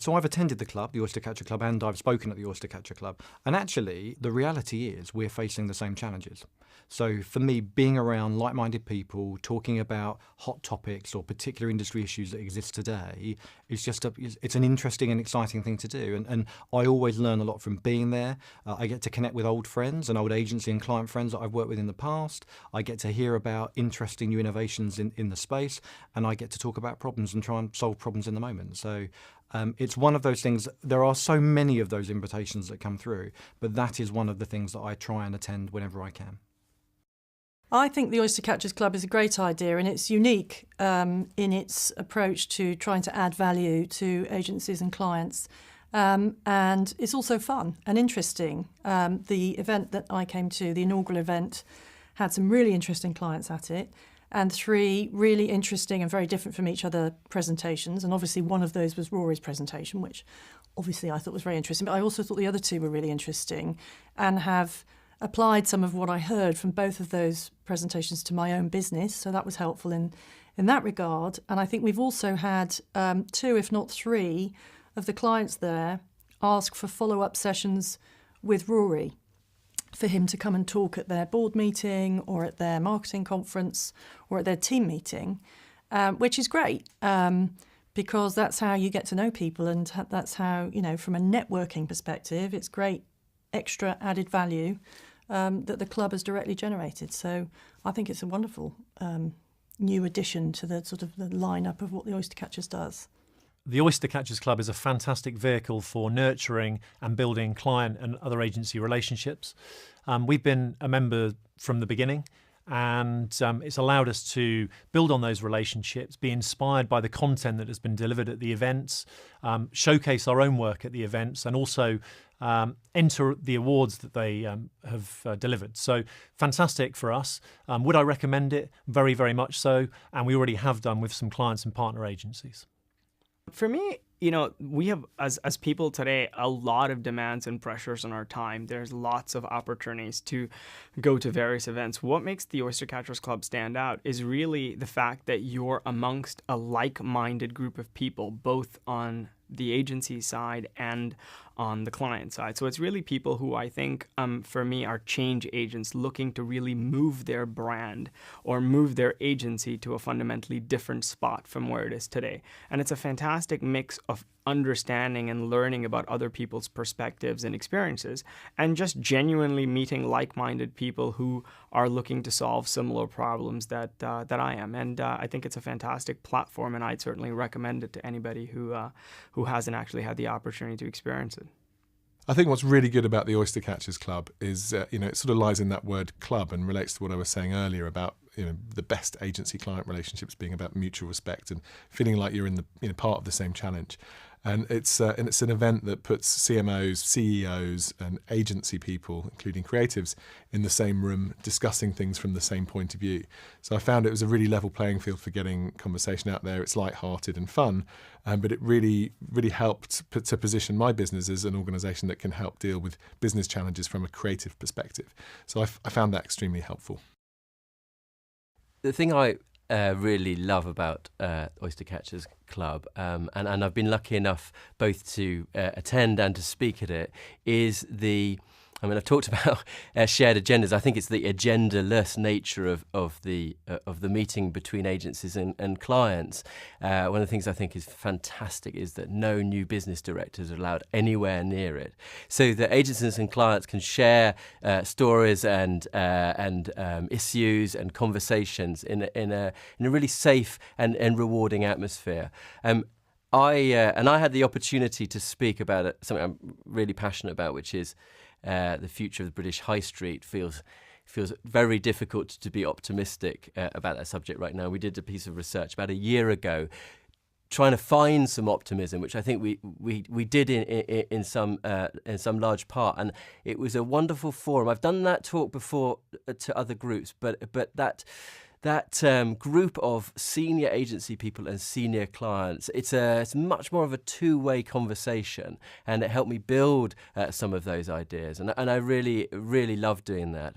So I've attended the club, the Oystercatcher Club, and I've spoken at the Oystercatcher Club. And actually, the reality is we're facing the same challenges. So for me, being around like-minded people, talking about hot topics or particular industry issues that exist today is it's an interesting and exciting thing to do. And I always learn a lot from being there. I get to connect with old friends and old agency and client friends that I've worked with in the past. I get to hear about interesting new innovations in the space, and I get to talk about problems and try and solve problems in the moment. So it's one of those things. There are so many of those invitations that come through, but that is one of the things that I try and attend whenever I can. I think the Oystercatchers Club is a great idea, and it's unique in its approach to trying to add value to agencies and clients. And it's also fun and interesting. The event that I came to, the inaugural event, had some really interesting clients at it, and 3 really interesting and very different from each other presentations. And obviously one of those was Rory's presentation, which obviously I thought was very interesting. But I also thought the other 2 were really interesting, and have applied some of what I heard from both of those presentations to my own business. So that was helpful in that regard. And I think we've also had 2, if not 3, of the clients there ask for follow-up sessions with Rory, for him to come and talk at their board meeting or at their marketing conference or at their team meeting, which is great, because that's how you get to know people, and that's how, from a networking perspective, it's great extra added value that the club has directly generated. So I think it's a wonderful new addition to the sort of the lineup of what the Oystercatchers does. The Oystercatchers Club is a fantastic vehicle for nurturing and building client and other agency relationships. We've been a member from the beginning, and it's allowed us to build on those relationships, be inspired by the content that has been delivered at the events, showcase our own work at the events, and also enter the awards that they have delivered. So fantastic for us. Would I recommend it? Very, very much so. And we already have done with some clients and partner agencies. For me, we have, as people today, a lot of demands and pressures on our time. There's lots of opportunities to go to various events. What makes the Oystercatchers Club stand out is really the fact that you're amongst a like-minded group of people, both on the agency side and on the client side. So it's really people who I think, for me, are change agents looking to really move their brand or move their agency to a fundamentally different spot from where it is today. And it's a fantastic mix of understanding and learning about other people's perspectives and experiences, and just genuinely meeting like-minded people who are looking to solve similar problems that I am. And I think it's a fantastic platform, and I'd certainly recommend it to anybody who hasn't actually had the opportunity to experience it. I think what's really good about the Oystercatchers Club is, it sort of lies in that word club and relates to what I was saying earlier about, the best agency-client relationships being about mutual respect and feeling like you're in the part of the same challenge. And it's an event that puts CMOs, CEOs, and agency people, including creatives, in the same room discussing things from the same point of view. So I found it was a really level playing field for getting conversation out there. It's light-hearted and fun, but it really, really helped to position my business as an organisation that can help deal with business challenges from a creative perspective. So I found that extremely helpful. The thing I really love about Oystercatchers Club, and I've been lucky enough both to attend and to speak at it, is I've talked about shared agendas. I think it's the agenda-less nature of the meeting between agencies and clients. One of the things I think is fantastic is that no new business directors are allowed anywhere near it, so that agencies and clients can share stories and issues and conversations in a really safe and rewarding atmosphere. I had the opportunity to speak about something I'm really passionate about, which is the future of the British High Street. Feels very difficult to be optimistic about that subject right now. We did a piece of research about a year ago trying to find some optimism, which I think we did in some large part, and it was a wonderful forum. I've done that talk before to other groups, but that group of senior agency people and senior clients, it's much more of a two-way conversation, and it helped me build some of those ideas, and I really, really love doing that.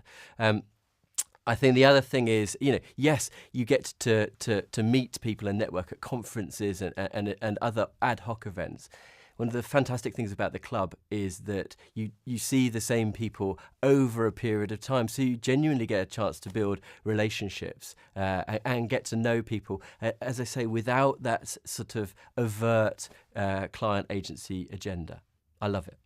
I think the other thing is, yes, you get to meet people and network at conferences and other ad hoc events, one of the fantastic things about the club is that you see the same people over a period of time, so you genuinely get a chance to build relationships and get to know people, as I say, without that sort of overt client agency agenda. I love it.